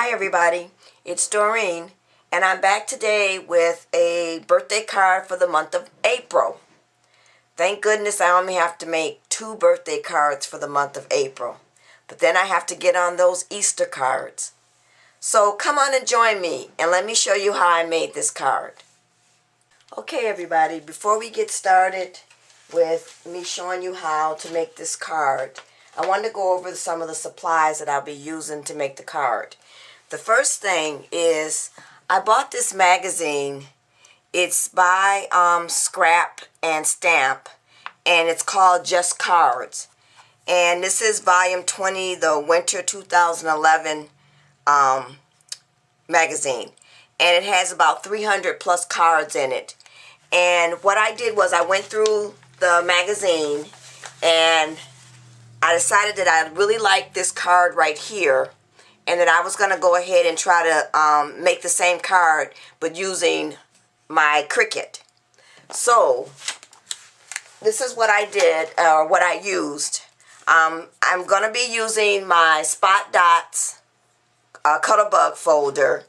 Hi everybody, it's Doreen, and I'm back today with a birthday card for the month of April. Thank goodness I only have to make 2 birthday cards for the month of April, but then I have to get on those Easter cards. So come on and join me and let me show you how I made this card. Okay everybody, before we get started with me showing you how to make this card, I want to go over some of the supplies that I'll be using to make the card. The first thing is I bought this magazine. It's by Scrap and Stamp, and it's called Just Cards. And this is volume 20, the winter 2011 magazine. And it has about 300 plus cards in it. And what I did was I went through the magazine and I decided that I really liked this card right here, and that I was going to go ahead and try to make the same card but using my Cricut. So this is what I did, or what I used. I'm going to be using my Spot Dots Cut-A-Bug folder.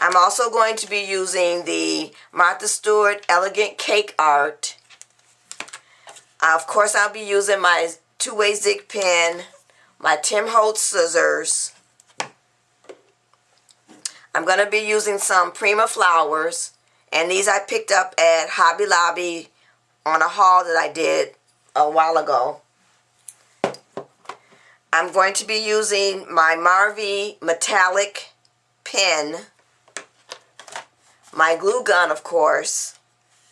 I'm also going to be using the Martha Stewart Elegant Cake Art. Of course, I'll be using my 2-way zig pen, my Tim Holtz scissors. I'm going to be using some Prima flowers, and these I picked up at Hobby Lobby on a haul that I did a while ago. I'm going to be using my Marvy metallic pen, my glue gun, of course,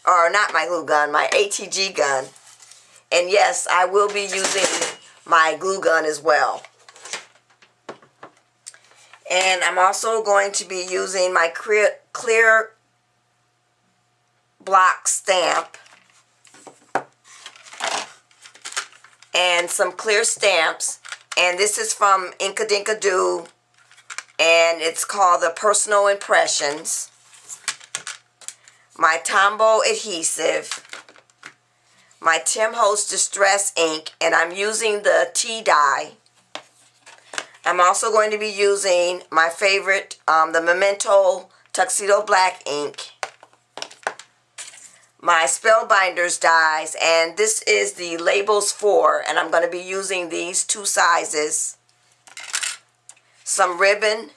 or not my glue gun, my ATG gun. And yes, I will be using my glue gun as well. And I'm also going to be using my clear block stamp and some clear stamps. And this is from Inkadinkado, and it's called the Personal Impressions. My Tombow adhesive, my Tim Holtz Distress ink, and I'm using the tea dye. I'm also going to be using my favorite, the Memento Tuxedo Black ink, my Spellbinders dies, and this is the Labels 4, and I'm going to be using these 2 sizes, some ribbon,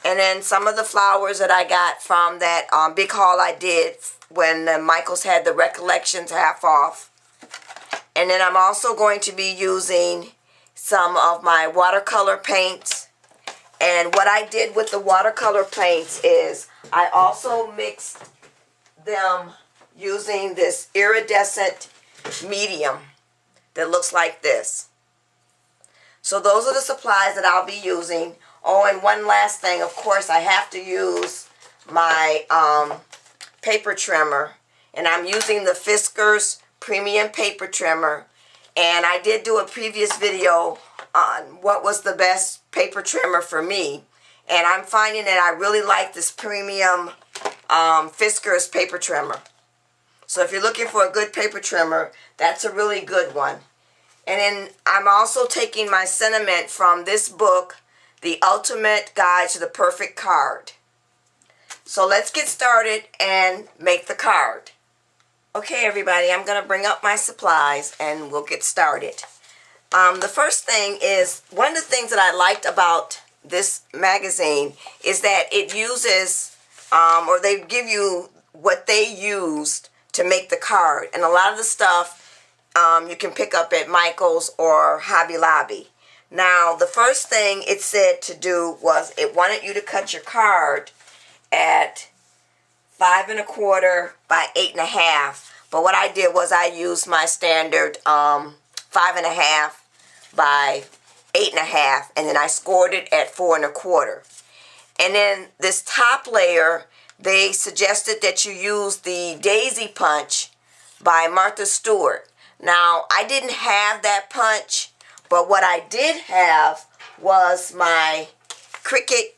and then some of the flowers that I got from that big haul I did when Michaels had the Recollections half off. And then I'm also going to be using some of my watercolor paints. And what I did with the watercolor paints is I also mixed them using this iridescent medium that looks like this. So those are the supplies that I'll be using. Oh, and one last thing, of course, I have to use my paper trimmer, and I'm using the Fiskars Premium Paper Trimmer. And I did do a previous video on what was the best paper trimmer for me, and I'm finding that I really like this Premium Fiskars paper trimmer. So if you're looking for a good paper trimmer, that's a really good one. And then I'm also taking my sentiment from this book, The Ultimate Guide to the Perfect Card. So let's get started and make the card. Okay everybody, I'm going to bring up my supplies and we'll get started. The first thing is, one of the things that I liked about this magazine is that it uses, or they give you what they used to make the card. And a lot of the stuff you can pick up at Michaels or Hobby Lobby. Now, the first thing it said to do was it wanted you to cut your card at 5 1/4 by 8 1/2. But what I did was I used my standard 5 1/2 by 8 1/2, and then I scored it at 4 1/4. And then this top layer, they suggested that you use the Daisy Punch by Martha Stewart. Now, I didn't have that punch, but what I did have was my Cricut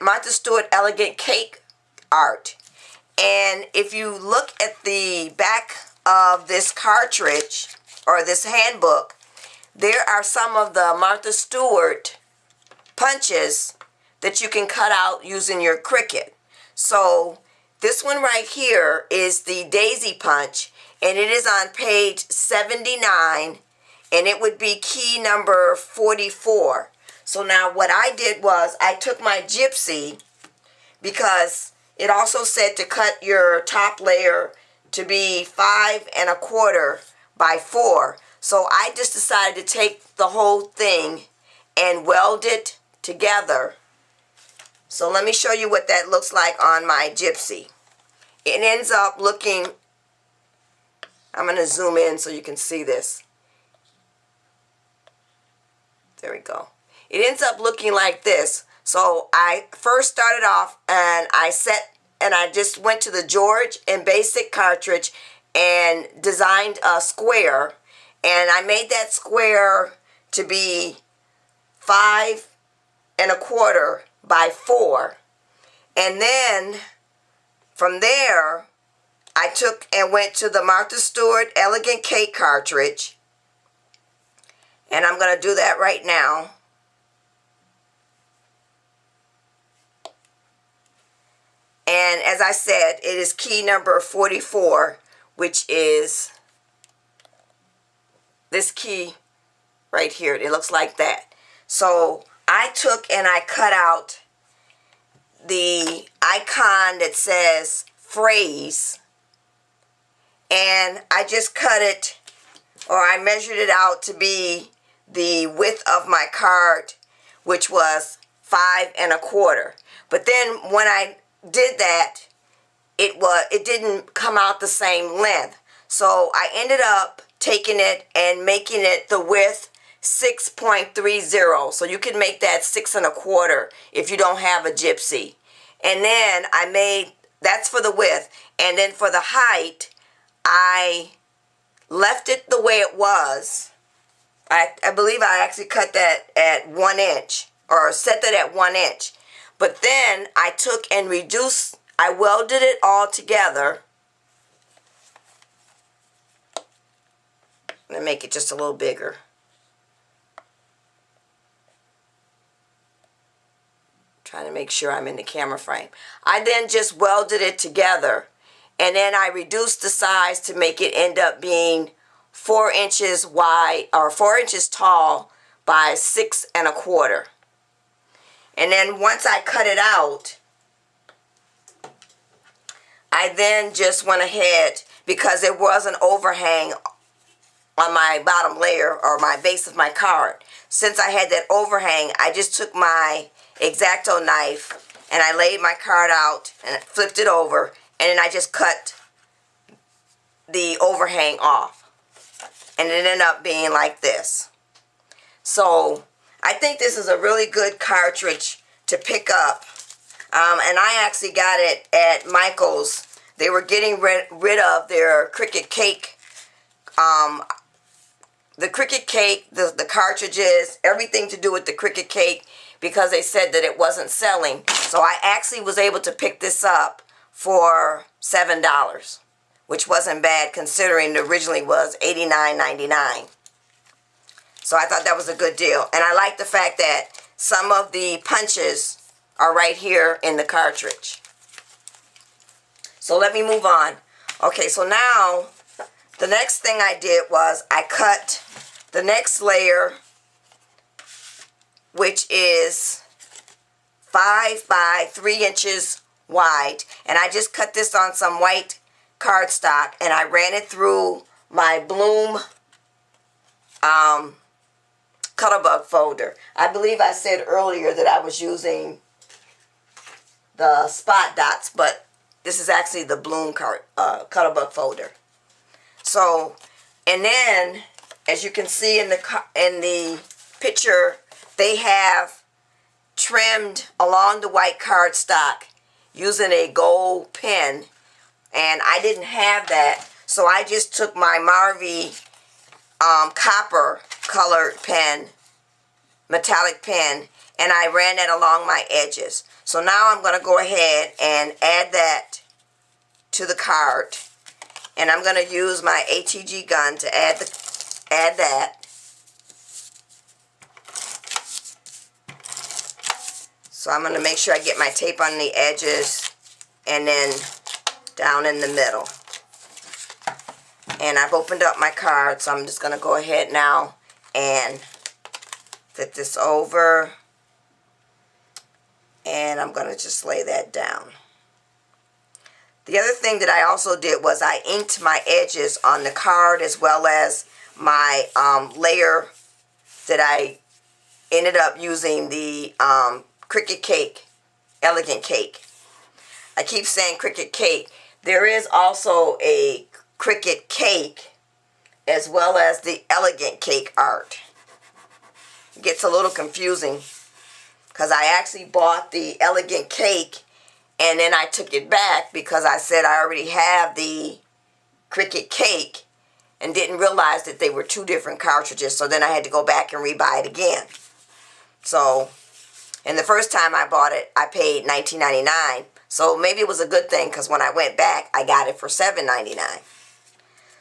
Martha Stewart Elegant Cake Art. And if you look at the back of this cartridge, or this handbook, there are some of the Martha Stewart punches that you can cut out using your Cricut. So this one right here is the daisy punch, and it is on page 79, and it would be key number 44. So now what I did was I took my gypsy, because it also said to cut your top layer to be 5 1/4 by 4. So I just decided to take the whole thing and weld it together. So let me show you what that looks like on my gypsy. It ends up looking, I'm going to zoom in so you can see this. There we go. It ends up looking like this. So I first started off and I just went to the George and Basic cartridge and designed a square, and I made that square to be 5 1/4 by 4. And then from there I took and went to the Martha Stewart Elegant Cake cartridge, and I'm going to do that right now. And as I said, it is key number 44, which is this key right here. It looks like that. So I took and I cut out the icon that says phrase, and I just cut it, or I measured it out to be the width of my card, which was 5 1/4. But then when I did that, it didn't come out the same length. So I ended up taking it and making it the width 6.30. So you can make that 6 1/4 if you don't have a gypsy. And then I made, that's for the width. And then for the height, I left it the way it was. I believe I actually cut that at 1 inch, or set that at 1 inch. But then I took and reduced, I welded it all together. I'm going to make it just a little bigger. Trying to make sure I'm in the camera frame. I then just welded it together, and then I reduced the size to make it end up being 4 inches wide, or 4 inches tall by 6 1/4. And then once I cut it out, I then just went ahead, because there was an overhang on my bottom layer, or my base of my card. Since I had that overhang, I just took my X-Acto knife and I laid my card out and flipped it over, and then I just cut the overhang off. And it ended up being like this. So I think this is a really good cartridge to pick up. And I actually got it at Michael's. They were getting rid of their Cricut Cake. The Cricut Cake, the cartridges, everything to do with the Cricut Cake, because they said that it wasn't selling. So I actually was able to pick this up for $7, which wasn't bad considering it originally was $89.99. So I thought that was a good deal. And I like the fact that some of the punches are right here in the cartridge. So let me move on. Okay, so now the next thing I did was I cut the next layer, which is 5 by 3 inches wide. And I just cut this on some white cardstock, and I ran it through my Bloom Cutterbug folder. I believe I said earlier that I was using the spot dots, but this is actually the Bloom Cutterbug folder. So, and then as you can see in the picture, they have trimmed along the white cardstock using a gold pen, and I didn't have that, so I just took my Marvy copper colored pen, metallic pen, and I ran that along my edges. So now I'm going to go ahead and add that to the card, and I'm going to use my ATG gun to add that. So I'm going to make sure I get my tape on the edges and then down in the middle. And I've opened up my card, so I'm just going to go ahead now and flip this over. And I'm going to just lay that down. The other thing that I also did was I inked my edges on the card as well as my layer that I ended up using the Cricut Cake, Elegant Cake. I keep saying Cricut Cake. There is also a Cricut Cake as well as the Elegant Cake Art. It gets a little confusing because I actually bought the Elegant Cake and then I took it back because I said I already have the Cricut Cake and didn't realize that they were two different cartridges. So then I had to go back and rebuy it again. So, and the first time I bought it, I paid $19.99. So maybe it was a good thing because when I went back, I got it for $7.99.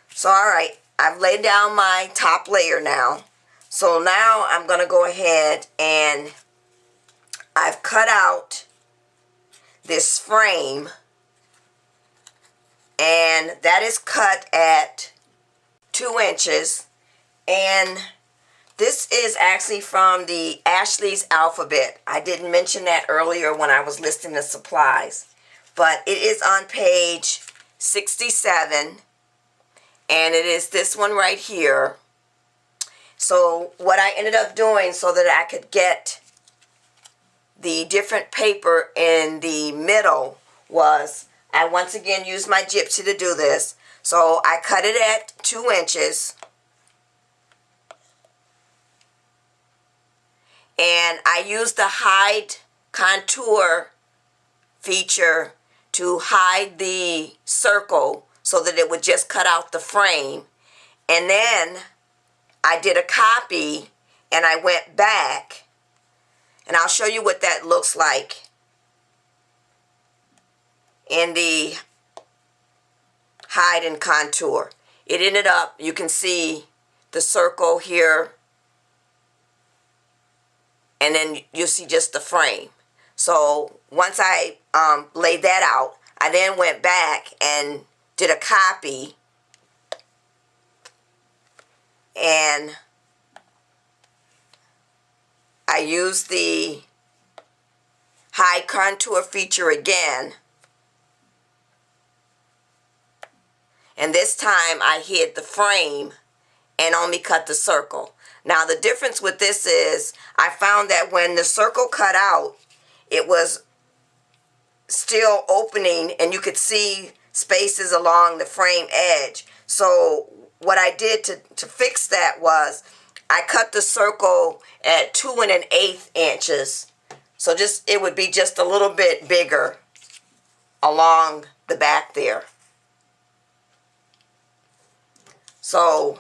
So alright, I've laid down my top layer now. So now I'm going to go ahead and I've cut out this frame, and that is cut at 2 inches, and this is actually from the Ashley's Alphabet. I didn't mention that earlier when I was listing the supplies, but it is on page 67, and it is this one right here. So what I ended up doing so that I could get the different paper in the middle was I once again used my gypsy to do this. So I cut it at 2 inches and I used the hide contour feature to hide the circle so that it would just cut out the frame. And then I did a copy and I went back. And I'll show you what that looks like in the hide and contour. It ended up, you can see the circle here, and then you'll see just the frame. So once I laid that out, I then went back and did a copy and I used the hide contour feature again, and this time I hid the frame and only cut the circle. Now the difference with this is I found that when the circle cut out, it was still opening and you could see spaces along the frame edge. So what I did to fix that was I cut the circle at 2 1/8 inches. So just it would be just a little bit bigger along the back there. So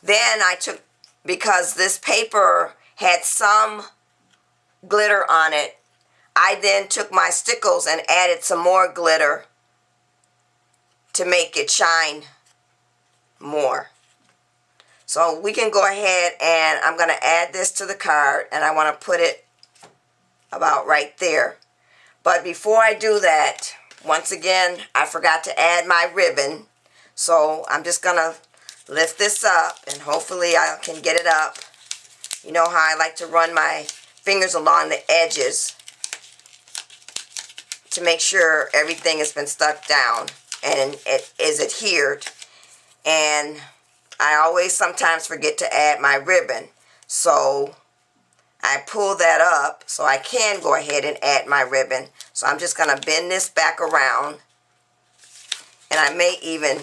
then I took, because this paper had some glitter on it, I then took my stickles and added some more glitter to make it shine more. So we can go ahead and I'm going to add this to the card, and I want to put it about right there. But before I do that, once again, I forgot to add my ribbon. So I'm just going to lift this up and hopefully I can get it up. You know how I like to run my fingers along the edges to make sure everything has been stuck down and it is adhered. And I always sometimes forget to add my ribbon. So I pull that up so I can go ahead and add my ribbon. So I'm just going to bend this back around. And I may even,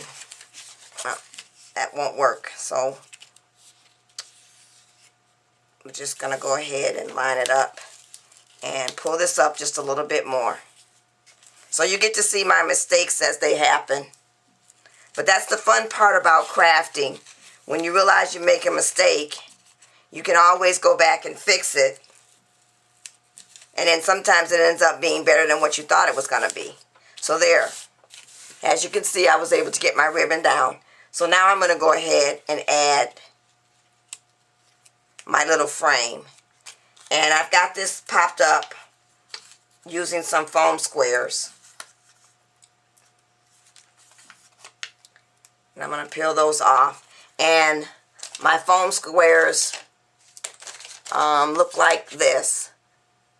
well, that won't work. So I'm just going to go ahead and line it up and pull this up just a little bit more. So you get to see my mistakes as they happen. But that's the fun part about crafting. When you realize you make a mistake, you can always go back and fix it. And then sometimes it ends up being better than what you thought it was going to be. So there. As you can see, I was able to get my ribbon down. So now I'm going to go ahead and add my little frame. And I've got this popped up using some foam squares. And I'm going to peel those off. And my foam squares look like this.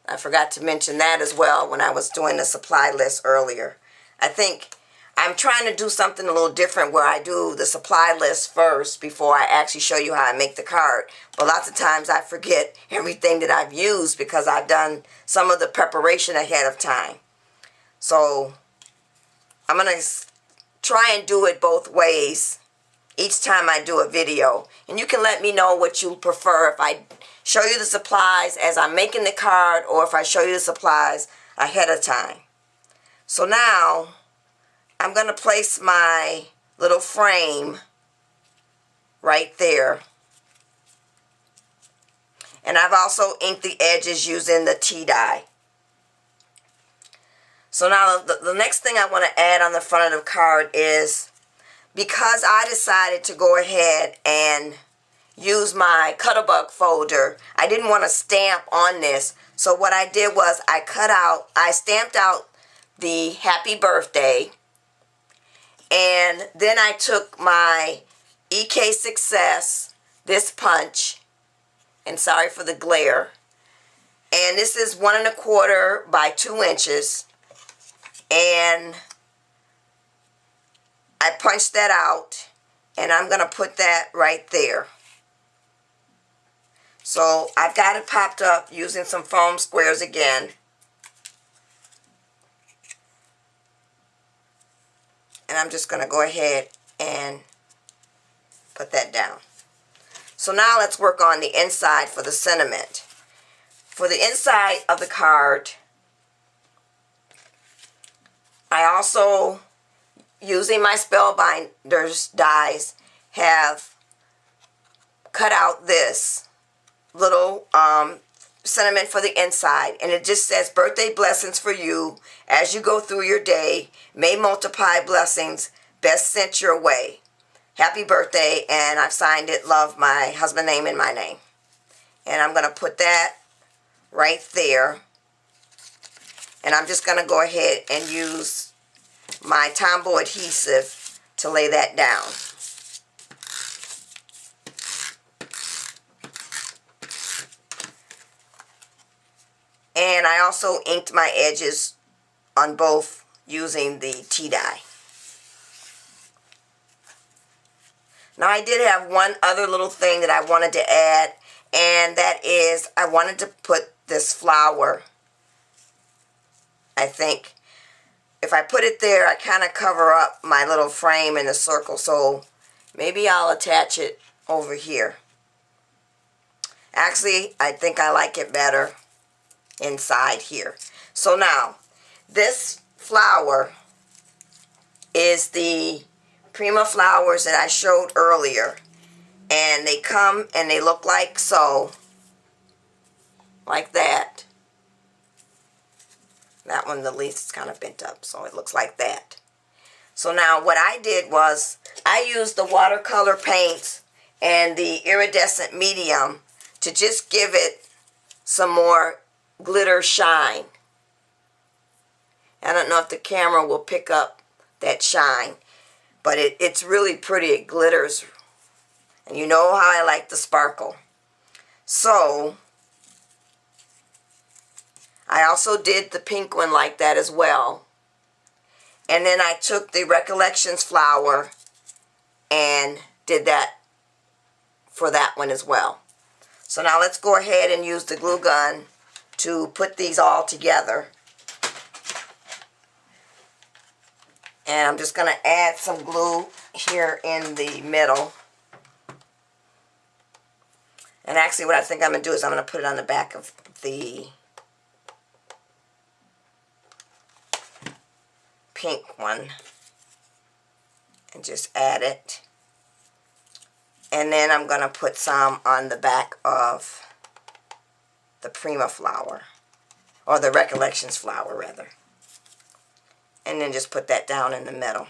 I forgot to mention that as well when I was doing the supply list earlier. I think I'm trying to do something a little different where I do the supply list first before I actually show you how I make the card. But lots of times I forget everything that I've used because I've done some of the preparation ahead of time. So I'm going to try and do it both ways each time I do a video. And you can let me know what you prefer, if I show you the supplies as I'm making the card or if I show you the supplies ahead of time. So now I'm going to place my little frame right there. And I've also inked the edges using the tea dye. So now the next thing I want to add on the front of the card is, because I decided to go ahead and use my Cut-A-Bug folder, I didn't want to stamp on this. So what I did was I stamped out the happy birthday, and then I took my EK Success, this punch, and sorry for the glare, and this is 1 1/4 by 2 inches, and I punched that out, and I'm going to put that right there. So I've got it popped up using some foam squares again. And I'm just going to go ahead and put that down. So now let's work on the inside for the sentiment. For the inside of the card, I also, using my Spellbinders dies, have cut out this little sentiment for the inside, and it just says, birthday blessings for you as you go through your day. May multiply blessings best sent your way. Happy birthday, and I've signed it, love, my husband's name and my name. And I'm going to put that right there. And I'm just going to go ahead and use my Tombow adhesive to lay that down. And I also inked my edges on both using the tea dye. Now I did have one other little thing that I wanted to add, and that is I wanted to put this flower. I think if I put it there, I kind of cover up my little frame in the circle, so maybe I'll attach it over here. Actually, I think I like it better inside here. So now, this flower is the Prima flowers that I showed earlier, and they come and they look like so, like that. That one, the leaf is kind of bent up, so it looks like that. So now what I did was I used the watercolor paints and the iridescent medium to just give it some more glitter shine. I don't know if the camera will pick up that shine, but it's really pretty. It glitters, and you know how I like the sparkle. So I also did the pink one like that as well. And then I took the Recollections flower and did that for that one as well. So now let's go ahead and use the glue gun to put these all together. And I'm just going to add some glue here in the middle. And actually what I think I'm going to do is I'm going to put it on the back of the pink one. And just add it. And then I'm going to put some on the back of the Prima flower. Or the Recollections flower, rather. And then just put that down in the middle.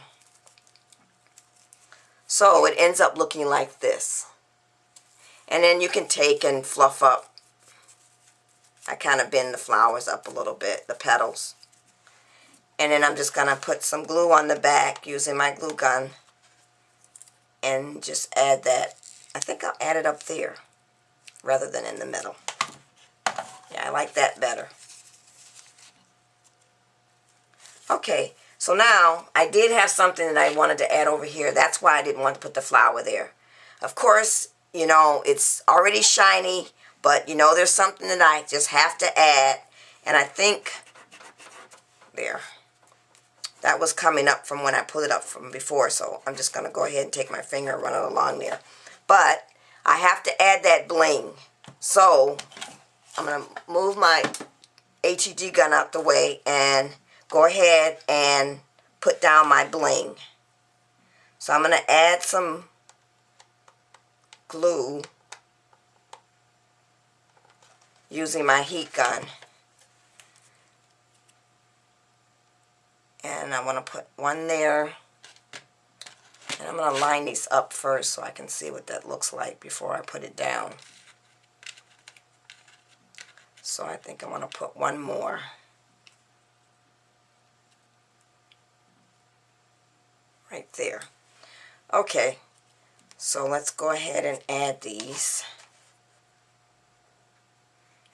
So it ends up looking like this. And then you can take and fluff up I kind of bend the flowers up a little bit, the petals. And then I'm just going to put some glue on the back using my glue gun and just add that. I think I'll add it up there rather than in the middle. Yeah, I like that better. Okay, so now I did have something that I wanted to add over here. That's why I didn't want to put the flower there. Of course, you know, it's already shiny, but you know, there's something that I just have to add. And I think, there, that was coming up from when I put it up from before. So I'm just going to go ahead and take my finger and run it along there. But I have to add that bling. So I'm going to move my HED gun out the way and go ahead and put down my bling. So I'm going to add some glue using my heat gun. And I want to put one there. And I'm going to line these up first so I can see what that looks like before I put it down. So I think I want to put one more. Right there. Okay, so let's go ahead and add these.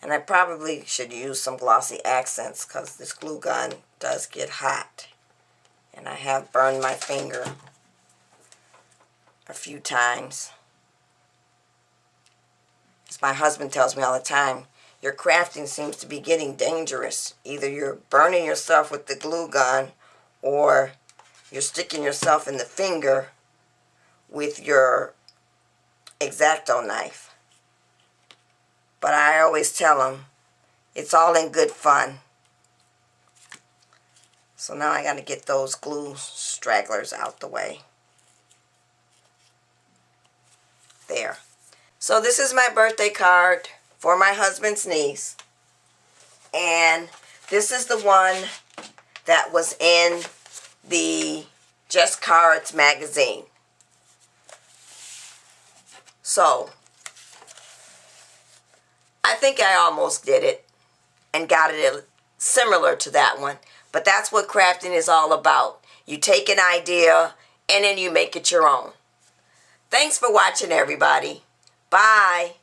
And I probably should use some glossy accents because this glue gun does get hot. And I have burned my finger a few times. As my husband tells me all the time, your crafting seems to be getting dangerous. Either you're burning yourself with the glue gun or you're sticking yourself in the finger with your X-Acto knife. But I always tell them, it's all in good fun. So now I got to get those glue stragglers out the way. There. So this is my birthday card for my husband's niece. And this is the one that was in the Just Cards magazine. So, I think I almost did it and got it similar to that one. But that's what crafting is all about. You take an idea and then you make it your own. Thanks for watching, everybody. Bye.